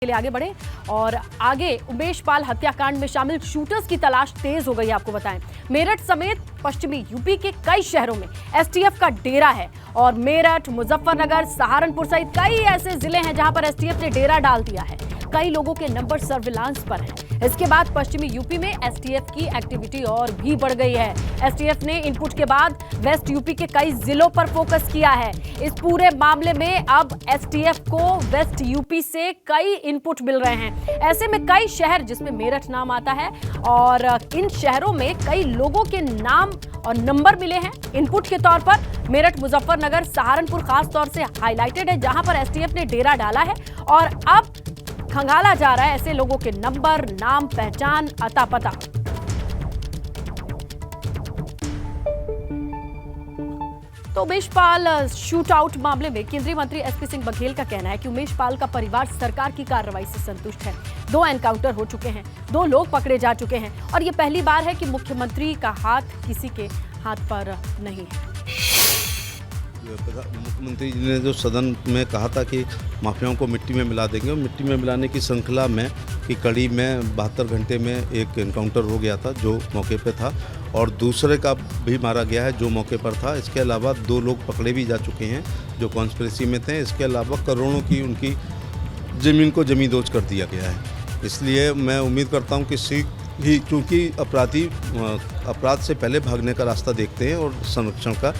के लिए आगे बढ़े और आगे उमेश पाल हत्याकांड में शामिल शूटर्स की तलाश तेज हो गई। आपको बताएं, मेरठ समेत पश्चिमी यूपी के कई शहरों में एसटीएफ का डेरा है और मेरठ, मुजफ्फरनगर, सहारनपुर सहित कई ऐसे जिले हैं जहां पर एसटीएफ ने डेरा डाल दिया है। कई लोगों के नंबर सर्विलांस पर हैं। इसके बाद पश्चिमी यूपी में एसटीएफ की एक्टिविटी और भी बढ़ गई है। एसटीएफ ने इनपुट के बाद वेस्ट यूपी के कई जिलों पर फोकस किया है। इस पूरे मामले में अब एसटीएफ को वेस्ट यूपी से कई इनपुट मिल रहे हैं। ऐसे में कई शहर जिसमें मेरठ नाम आता है और इन शहरों में कई लोगों के नाम और नंबर मिले हैं इनपुट के तौर पर। मेरठ, मुजफ्फरनगर, सहारनपुर खास तौर से हाईलाइटेड है जहां पर एसटीएफ ने डेरा डाला है और अब खंगाला जा रहा है ऐसे लोगों के नंबर, नाम, पहचान, अता पता। तो उमेश पाल शूट आउट मामले में केंद्रीय मंत्री एसपी सिंह बघेल का कहना है कि उमेश पाल का परिवार सरकार की कार्रवाई से संतुष्ट है। 2 एनकाउंटर हो चुके हैं, 2 लोग पकड़े जा चुके हैं और ये पहली बार है कि मुख्यमंत्री का हाथ किसी के हाथ पर नहीं है। मुख्यमंत्री जी ने जो सदन में कहा था कि माफियाओं को मिट्टी में मिला देंगे और मिट्टी में मिलाने की श्रृंखला में की कड़ी में 72 घंटे में एक एनकाउंटर हो गया था जो मौके पे था और दूसरे का भी मारा गया है जो मौके पर था। इसके अलावा 2 लोग पकड़े भी जा चुके हैं जो कॉन्स्पिरेसी में थे। इसके अलावा करोड़ों की उनकी ज़मीन को जमींदोज कर दिया गया है। इसलिए मैं उम्मीद करता हूँ कि शीघ्र ही, क्योंकि अपराधी अपराध से पहले भागने का रास्ता देखते हैं और संरक्षण का,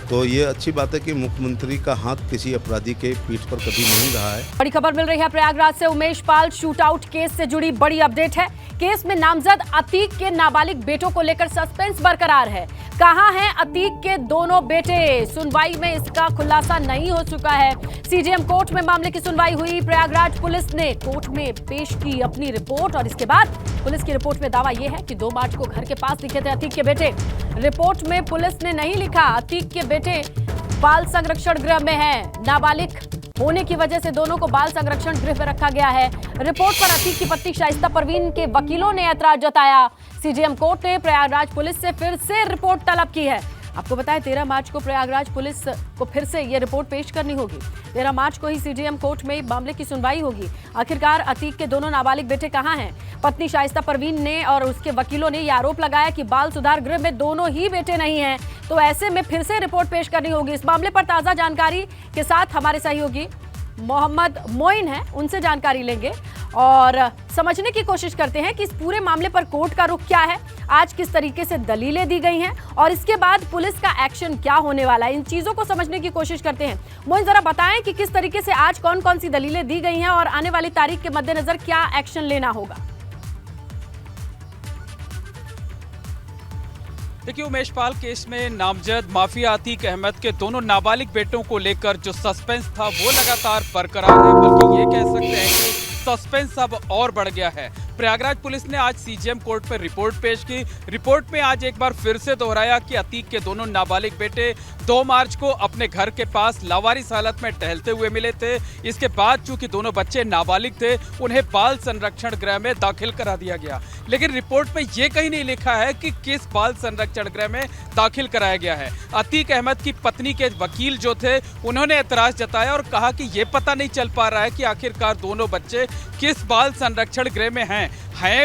तो ये अच्छी बात है कि मुख्यमंत्री का हाथ किसी अपराधी के पीठ पर कभी नहीं रहा है। बड़ी खबर मिल रही है प्रयागराज से। उमेश पाल शूटआउट केस से जुड़ी बड़ी अपडेट है। केस में नामजद अतीक के नाबालिग बेटों को लेकर सस्पेंस बरकरार है। कहां हैं अतीक के दोनों बेटे? सुनवाई में इसका खुलासा नहीं हो चुका है। सीजेएम कोर्ट में मामले की सुनवाई हुई। प्रयागराज पुलिस ने कोर्ट में पेश की अपनी रिपोर्ट और इसके बाद पुलिस की रिपोर्ट में दावा यह है कि 2 मार्च को घर के पास दिखे थे अतीक के बेटे। रिपोर्ट में पुलिस ने नहीं लिखा अतीक के बेटे बाल संरक्षण गृह में हैं। नाबालिग होने की वजह से दोनों को बाल संरक्षण गृह में रखा गया है। रिपोर्ट पर अतीक की पत्नी शाइस्ता परवीन के वकीलों ने ऐतराज जताया। सीजेएम कोर्ट ने प्रयागराज पुलिस से फिर से रिपोर्ट तलब की है। आपको बताएं 13 मार्च को प्रयागराज पुलिस को फिर से ये रिपोर्ट पेश करनी होगी। 13 मार्च को ही सीजेएम कोर्ट में मामले की सुनवाई होगी। आखिरकार अतीक के दोनों नाबालिग बेटे कहां हैं? पत्नी शाइस्ता परवीन ने और उसके वकीलों ने ये आरोप लगाया कि बाल सुधार गृह में दोनों ही बेटे नहीं हैं, तो ऐसे में फिर से रिपोर्ट पेश करनी होगी। इस मामले पर ताजा जानकारी के साथ हमारे सहयोगी मोहम्मद मोइन हैं, उनसे जानकारी लेंगे और समझने की कोशिश करते हैं कि इस पूरे मामले पर कोर्ट का रुख क्या है, आज किस तरीके से दलीलें दी गई हैं और इसके बाद पुलिस का एक्शन क्या होने वाला है। इन चीजों को समझने की कोशिश करते हैं। मोइन, जरा बताएं कि किस तरीके से आज कौन कौन सी दलीलें दी गई हैं और आने वाली तारीख के मद्देनजर क्या एक्शन लेना होगा। देखिए, उमेश पाल केस में नामजद माफिया अतीक अहमद के दोनों नाबालिग बेटों को लेकर जो सस्पेंस था वो लगातार बरकरार है, बल्कि ये कह सकते हैं कि सस्पेंस अब और बढ़ गया है। प्रयागराज पुलिस ने आज सीजेएम कोर्ट पर रिपोर्ट पेश की। रिपोर्ट में आज एक बार फिर से दोहराया कि अतीक के दोनों नाबालिग बेटे 2 मार्च को अपने घर के पास लावारिस हालत में टहलते हुए मिले थे। इसके बाद चूंकि दोनों बच्चे नाबालिग थे, उन्हें बाल संरक्षण गृह में दाखिल करा दिया गया। लेकिन रिपोर्ट में यह कहीं नहीं लिखा है कि किस बाल संरक्षण गृह में दाखिल कराया गया है। अतीक अहमद की पत्नी के वकील जो थे, उन्होंने ऐतराज जताया और कहा कि यह पता नहीं चल पा रहा है कि आखिरकार दोनों बच्चे किस बाल संरक्षण गृह में हैं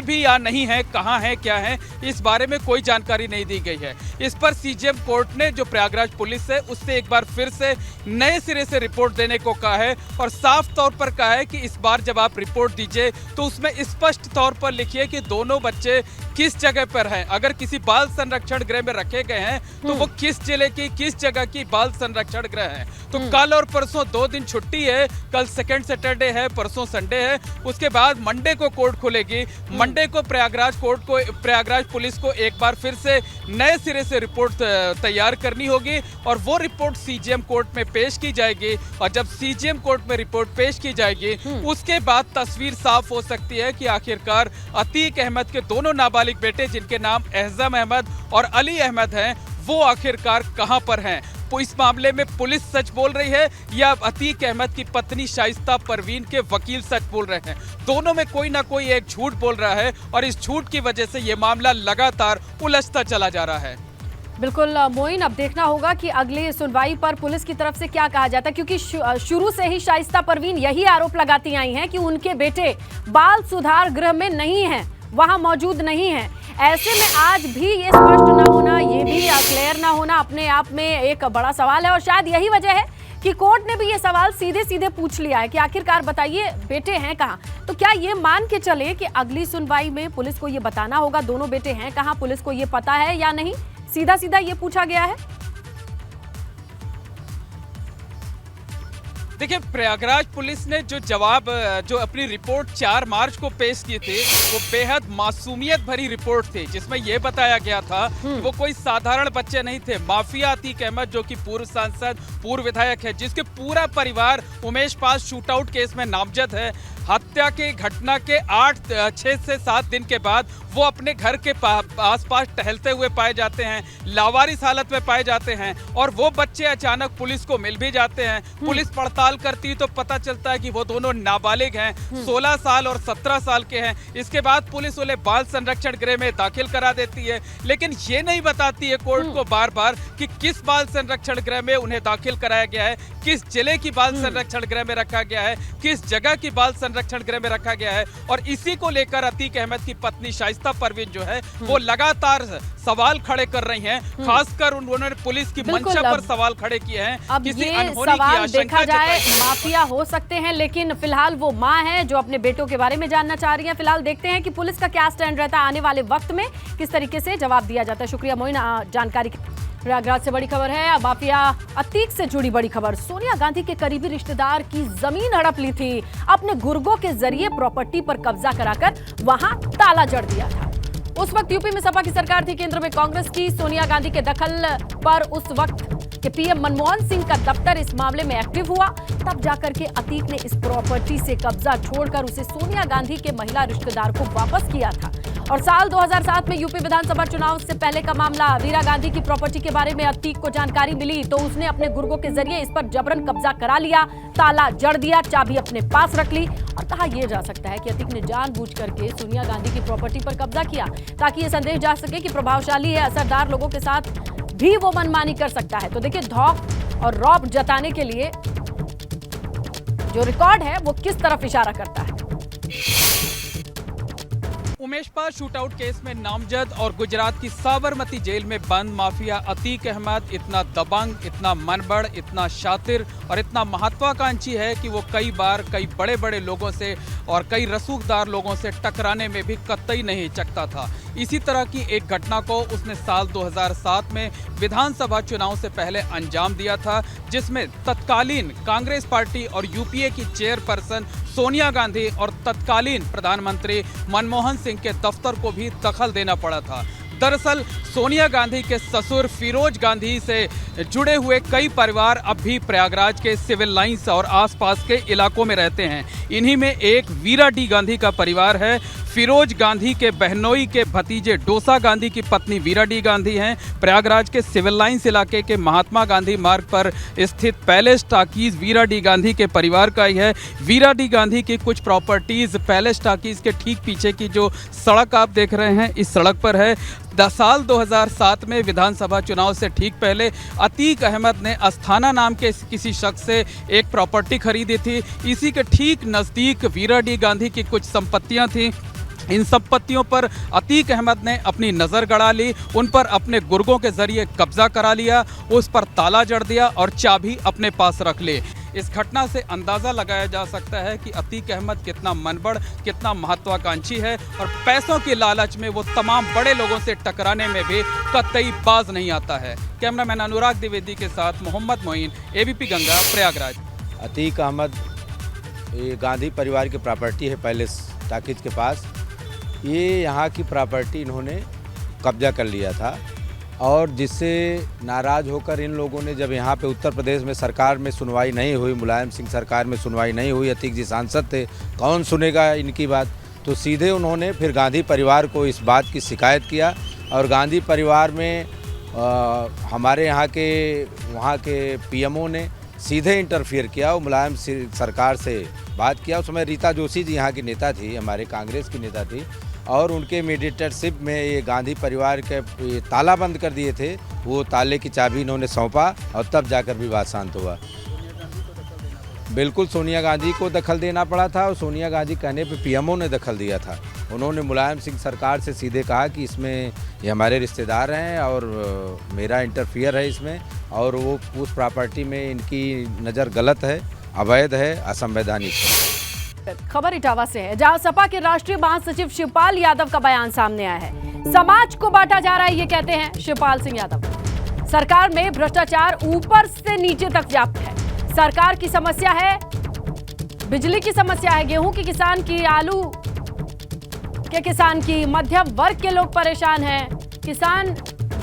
भी या नहीं है, कहां है, क्या है, इस बारे में कोई जानकारी नहीं दी गई है। इस पर सीजेएम कोर्ट ने जो प्रयागराज पुलिस है उससे एक बार फिर से नए सिरे से रिपोर्ट देने को कहा है और साफ तौर पर कहा है कि इस बार जब आप रिपोर्ट दीजिए तो उसमें स्पष्ट तौर पर लिखिए कि दोनों बच्चे किस जगह पर हैं। अगर किसी बाल संरक्षण गृह में रखे गए हैं तो वो किस जिले की, किस जगह की बाल संरक्षण गृह है। तो कल और परसों 2 दिन छुट्टी है, कल सेकेंड सैटरडे है, परसों संडे है, उसके बाद मंडे को कोर्ट खुलेगी। मंडे को प्रयागराज पुलिस को एक बार फिर से नए सिरे से रिपोर्ट तैयार करनी होगी और वो रिपोर्ट सीजेएम कोर्ट में पेश की जाएगी। और जब सीजेएम कोर्ट में रिपोर्ट पेश की जाएगी उसके बाद तस्वीर साफ हो सकती है कि आखिरकार अतीक अहमद के दोनों नाबालिग बेटे, जिनके नाम एहजम अहमद और अली अहमद हैं, वो आखिरकार कहां पर हैं। इस मामले में पुलिस सच बोल रही है या अतीक अहमद की पत्नी शाइस्ता परवीन के वकील सच बोल रहे हैं? दोनों में कोई ना कोई एक झूठ बोल रहा है और इस झूठ की वजह से ये मामला लगातार उलझता चला जा रहा है। बिल्कुल मोइन, अब देखना होगा कि अगली सुनवाई पर पुलिस की तरफ से क्या कहा जाता है, क्योंकि शुरू से ही शाइस्ता परवीन यही आरोप लगाती आई हैं कि उनके बेटे बाल सुधार गृह में नहीं हैं, वहां मौजूद नहीं हैं। ऐसे में आज भी ये स्पष्ट ना होना, ये भी क्लियर ना होना अपने आप में एक बड़ा सवाल है। और शायद यही वजह है कि कोर्ट ने भी ये सवाल सीधे सीधे पूछ लिया है कि आखिरकार बताइए बेटे हैं कहाँ। तो क्या ये मान के चले कि अगली सुनवाई में पुलिस को ये बताना होगा दोनों बेटे हैं कहाँ, पुलिस को ये पता है या नहीं, सीधा सीधा ये पूछा गया है। देखिए, प्रयागराज पुलिस ने जो अपनी रिपोर्ट 4 मार्च को पेश की थी, वो बेहद मासूमियत भरी रिपोर्ट थी, जिसमें यह बताया गया था कि वो कोई साधारण बच्चे नहीं थे। माफिया अतीक अहमद, जो कि पूर्व सांसद, पूर्व विधायक है, जिसके पूरा परिवार उमेश पाल शूटआउट केस में नामजद है, हत्या के घटना के 6 से 7 दिन के बाद वो अपने घर के आसपास टहलते हुए पाए जाते हैं, लावारिस हालत में पाए जाते हैं, और वो बच्चे अचानक पुलिस को मिल भी जाते हैं। पुलिस पड़ताल करती तो पता चलता है कि वो दोनों नाबालिग हैं, 16 साल और 17 साल के हैं। इसके बाद पुलिस उन्हें बाल संरक्षण गृह में दाखिल करा देती है, लेकिन ये नहीं बताती है कोर्ट को बार बार कि किस बाल संरक्षण गृह में उन्हें दाखिल कराया गया है, किस जिले की बाल संरक्षण गृह में रखा गया है, किस जगह की बाल संरक्षण गृह में रखा गया है। और इसी को लेकर अतीक अहमद की पत्नी शाइस्ता परवीन जो है वो लगातार सवाल खड़े कर रही हैं, खासकर उन्होंने पुलिस की मंशा पर सवाल खड़े किए हैं। अब किसी ये अनहोनी की सवाल आशंका देखा जाए जताई। माफिया हो सकते हैं, लेकिन फिलहाल वो मां है जो अपने बेटों के बारे में जानना चाह रही है। फिलहाल देखते हैं कि पुलिस का क्या स्टैंड रहता है, आने वाले वक्त में किस तरीके से जवाब दिया जाता है। शुक्रिया मोइन जानकारी के। प्रयागराज से बड़ी खबर है, माफिया अतीक से जुड़ी बड़ी खबर। सोनिया गांधी के करीबी रिश्तेदार की जमीन हड़प ली थी, अपने गुर्गों के जरिए प्रॉपर्टी पर कब्जा कराकर वहां ताला जड़ दिया था। उस वक्त यूपी में सपा की सरकार थी, केंद्र में कांग्रेस की। सोनिया गांधी के दखल पर उस वक्त के पीएम मनमोहन सिंह का दफ्तर इस मामले में एक्टिव हुआ। तब जाकर के अतीक ने इस प्रॉपर्टी से कब्जा छोड़कर उसे सोनिया गांधी के महिला रिश्तेदार को वापस किया था। और साल 2007 में यूपी विधानसभा चुनाव से पहले का मामला। वीरा गांधी की प्रॉपर्टी के बारे में अतीक को जानकारी मिली तो उसने अपने गुर्गों के जरिए इस पर जबरन कब्जा करा लिया, ताला जड़ दिया, चाबी अपने पास रख ली। और कहा यह जा सकता है कि अतीक ने जानबूझ करके सोनिया गांधी की प्रॉपर्टी पर कब्जा किया ताकि यह संदेश जा सके कि प्रभावशाली है, असरदार लोगों के साथ भी वो मनमानी कर सकता है। तो देखिए, धौक और रौब जताने के लिए जो रिकॉर्ड है वो किस तरफ इशारा करता है। उमेश पाल शूटआउट केस में नामजद और गुजरात की साबरमती जेल में बंद माफिया अतीक अहमद इतना दबंग, इतना मनबड़, इतना शातिर और इतना महत्वाकांक्षी है कि वो कई बार कई बड़े बड़े लोगों से और कई रसूखदार लोगों से टकराने में भी कतई नहीं हिचकता था। इसी तरह की एक घटना को उसने साल 2007 में विधानसभा चुनाव से पहले अंजाम दिया था, जिसमें तत्कालीन कांग्रेस पार्टी और यूपीए की चेयरपर्सन सोनिया गांधी और तत्कालीन प्रधानमंत्री मनमोहन सिंह के दफ्तर को भी दखल देना पड़ा था। दरअसल सोनिया गांधी के ससुर फिरोज गांधी से जुड़े हुए कई परिवार अब भी प्रयागराज के सिविल लाइंस और आसपास के इलाकों में रहते हैं। इन्हीं में एक वीरा डी गांधी का परिवार है। फिरोज गांधी के बहनोई के भतीजे डोसा गांधी की पत्नी वीरा डी गांधी हैं। प्रयागराज के सिविल लाइंस इलाके के महात्मा गांधी मार्ग पर स्थित पैलेस टाकीज वीरा डी गांधी के परिवार का ही है। वीरा डी गांधी की कुछ प्रॉपर्टीज पैलेस टाकीज के ठीक पीछे की जो सड़क आप देख रहे हैं, इस सड़क पर है। साल 2007 में विधानसभा चुनाव से ठीक पहले अतीक अहमद ने अस्थाना नाम के किसी शख्स से एक प्रॉपर्टी खरीदी थी। इसी के ठीक नज़दीक वीरा डी गांधी की कुछ संपत्तियां थीं। इन संपत्तियों पर अतीक अहमद ने अपनी नज़र गड़ा ली, उन पर अपने गुर्गों के जरिए कब्जा करा लिया, उस पर ताला जड़ दिया और चाबी अपने पास रख ली। इस घटना से अंदाज़ा लगाया जा सकता है कि अतीक अहमद कितना मनबड़, कितना महत्वाकांक्षी है और पैसों की लालच में वो तमाम बड़े लोगों से टकराने में भी कतई बाज नहीं आता है। कैमरामैन अनुराग द्विवेदी के साथ मोहम्मद मोइन, एबीपी गंगा, प्रयागराज। अतीक अहमद ये गांधी परिवार की प्रॉपर्टी है पैलेस टाकीज के पास। ये यहाँ की प्रॉपर्टी इन्होंने कब्जा कर लिया था और जिससे नाराज़ होकर इन लोगों ने जब यहाँ पे उत्तर प्रदेश में सरकार में सुनवाई नहीं हुई, मुलायम सिंह सरकार में सुनवाई नहीं हुई, अतीक जी सांसद थे, कौन सुनेगा इनकी बात, तो सीधे उन्होंने फिर गांधी परिवार को इस बात की शिकायत किया और गांधी परिवार में हमारे यहाँ के वहाँ के पीएमओ ने सीधे इंटरफियर किया और मुलायम सिंह सरकार से बात किया। उस समय रीता जोशी जी यहाँ की नेता थी, हमारे कांग्रेस की नेता थी, और उनके मीडिएटरशिप में ये गांधी परिवार के ये ताला बंद कर दिए थे, वो ताले की चाबी इन्होंने सौंपा और तब जाकर विवाद शांत हुआ। बिल्कुल सोनिया गांधी को दखल देना पड़ा था और सोनिया गांधी कहने पे पीएमओ ने दखल दिया था। उन्होंने मुलायम सिंह सरकार से सीधे कहा कि इसमें ये हमारे रिश्तेदार हैं और मेरा इंटरफियर है इसमें, और वो उस प्रॉपर्टी में इनकी नज़र गलत है, अवैध है, असंवैधानिक है। खबर इटावा से है, जहां सपा के राष्ट्रीय महासचिव शिवपाल यादव का बयान सामने आया है। समाज को बांटा जा रहा है, ये कहते हैं शिवपाल सिंह यादव। सरकार में भ्रष्टाचार ऊपर से नीचे तक व्याप्त है। सरकार की समस्या है, बिजली की समस्या है, गेहूं की किसान की, आलू के किसान की, मध्यम वर्ग के लोग परेशान हैं, किसान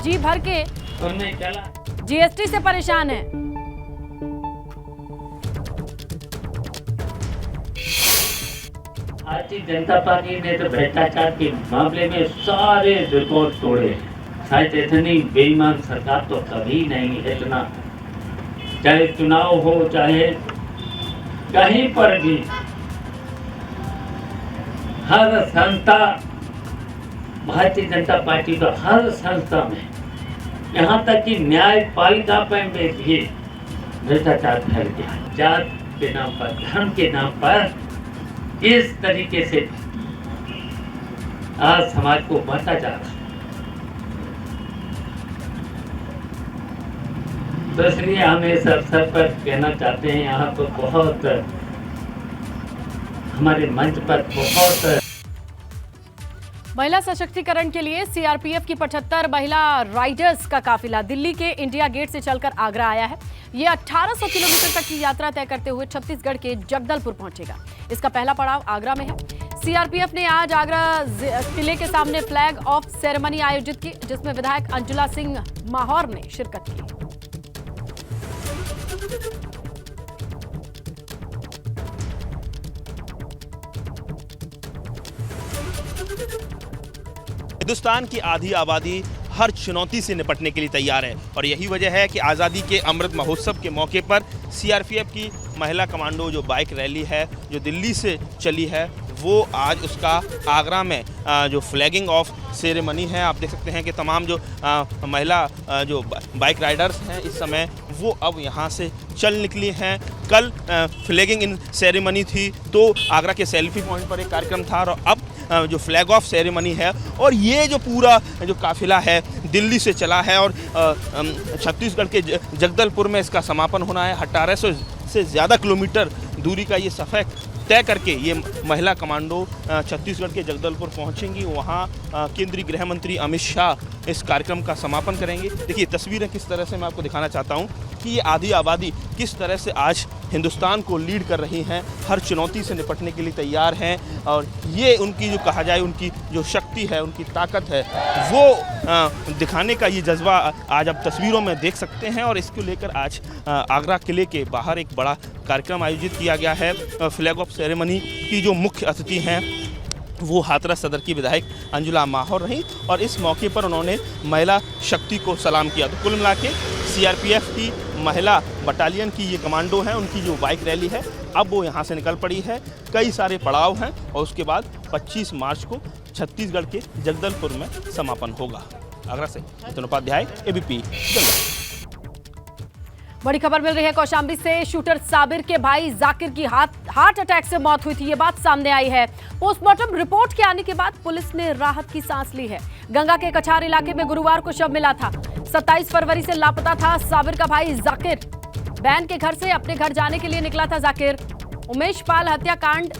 जी भर के जीएसटी से परेशान हैं। भारतीय जनता पार्टी ने तो भ्रष्टाचार के मामले में सारे रिकॉर्ड तोड़े। शायद इतनी बेईमान सरकार तो कभी नहीं, इतना चाहे चुनाव हो चाहे कहीं पर भी हर संस्था, भारतीय जनता पार्टी का हर संस्था में, यहाँ तक कि न्यायपालिका में भी भ्रष्टाचार फैल गया। जात के नाम पर, धर्म के नाम पर इस तरीके से आज समाज को बांटा जा रहा है। तो इसलिए हम इस अवसर पर कहना चाहते हैं, यहाँ पर बहुत हमारे मंच पर बहुत महिला सशक्तिकरण के लिए सीआरपीएफ की 75 महिला राइडर्स का काफिला दिल्ली के इंडिया गेट से चलकर आगरा आया है। ये 1800 किलोमीटर तक की यात्रा तय करते हुए छत्तीसगढ़ के जगदलपुर पहुंचेगा। इसका पहला पड़ाव आगरा में है। सीआरपीएफ ने आज आगरा किले के सामने फ्लैग ऑफ सेरेमनी आयोजित की, जिसमें विधायक अंजुला सिंह माहौर ने शिरकत की। हिंदुस्तान की आधी आबादी हर चुनौती से निपटने के लिए तैयार है और यही वजह है कि आज़ादी के अमृत महोत्सव के मौके पर सीआरपीएफ की महिला कमांडो जो बाइक रैली है जो दिल्ली से चली है, वो आज उसका आगरा में जो फ्लैगिंग ऑफ सेरेमनी है, आप देख सकते हैं कि तमाम जो महिला जो बाइक राइडर्स हैं इस समय वो अब यहाँ से चल निकली हैं। कल फ्लैगिंग इन सेरेमनी थी तो आगरा के सेल्फी पॉइंट पर एक कार्यक्रम था और अब जो फ्लैग ऑफ सेरेमनी है और ये जो पूरा जो काफिला है दिल्ली से चला है और छत्तीसगढ़ के जगदलपुर में इसका समापन होना है। 1800 से ज़्यादा किलोमीटर दूरी का ये सफ़र तय करके ये महिला कमांडो छत्तीसगढ़ के जगदलपुर पहुंचेंगी। वहाँ केंद्रीय गृह मंत्री अमित शाह इस कार्यक्रम का समापन करेंगे। देखिए तस्वीरें किस तरह से मैं आपको दिखाना चाहता हूँ कि ये आधी आबादी किस तरह से आज हिंदुस्तान को लीड कर रही हैं, हर चुनौती से निपटने के लिए तैयार हैं और ये उनकी जो कहा जाए उनकी जो शक्ति है, उनकी ताकत है, वो दिखाने का ये जज्बा आज आप तस्वीरों में देख सकते हैं। और इसको लेकर आज आगरा किले के बाहर एक बड़ा कार्यक्रम आयोजित किया गया है। फ्लैग ऑफ सेरेमनी की जो मुख्य अतिथि हैं वो हाथरस सदर की विधायक अंजुला माहौर रहीं और इस मौके पर उन्होंने महिला शक्ति को सलाम किया। तो कुल मिला के सीआरपीएफ की महिला बटालियन की ये कमांडो हैं, उनकी जो बाइक रैली है अब वो यहाँ से निकल पड़ी है। कई सारे पड़ाव हैं और उसके बाद 25 मार्च को छत्तीसगढ़ के जगदलपुर में समापन होगा। आगरा से नितिन उपाध्याय, एबीपी गंगा। बड़ी खबर मिल रही है कौशाम्बी से। शूटर साबिर के भाई जाकिर की हार्ट अटैक से मौत हुई थी, ये बात सामने आई है। पोस्टमार्टम रिपोर्ट के आने के बाद पुलिस ने राहत की सांस ली है। गंगा के कछार इलाके में गुरुवार को शव मिला था। 27 फरवरी से लापता था साबिर का भाई जाकिर। बहन के घर से अपने घर जाने के लिए निकला था जाकिर। उमेश पाल हत्याकांड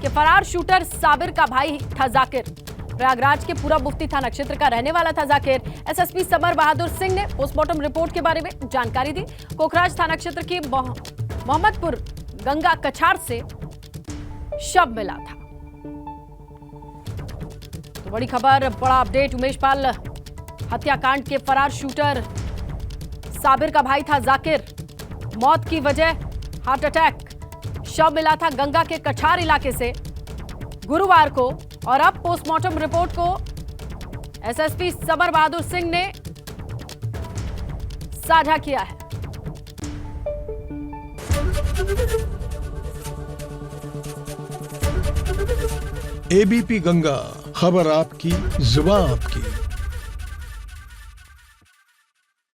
के फरार शूटर साबिर का भाई था जाकिर। प्रयागराज के पूरा मुफ्ती थाना क्षेत्र का रहने वाला था जाकिर। एसएसपी समर बहादुर सिंह ने पोस्टमार्टम रिपोर्ट के बारे में जानकारी दी। कोखराज थाना क्षेत्र के मोहम्मदपुर गंगा कछार से शव मिला था। तो बड़ी खबर, बड़ा अपडेट। उमेश पाल हत्याकांड के फरार शूटर साबिर का भाई था जाकिर। मौत की वजह हार्ट अटैक। शव मिला था गंगा के कछार इलाके से गुरुवार को और अब पोस्टमार्टम रिपोर्ट को एसएसपी समर बहादुर सिंह ने साझा किया है। एबीपी गंगा, खबर आपकी, जुबान आपकी।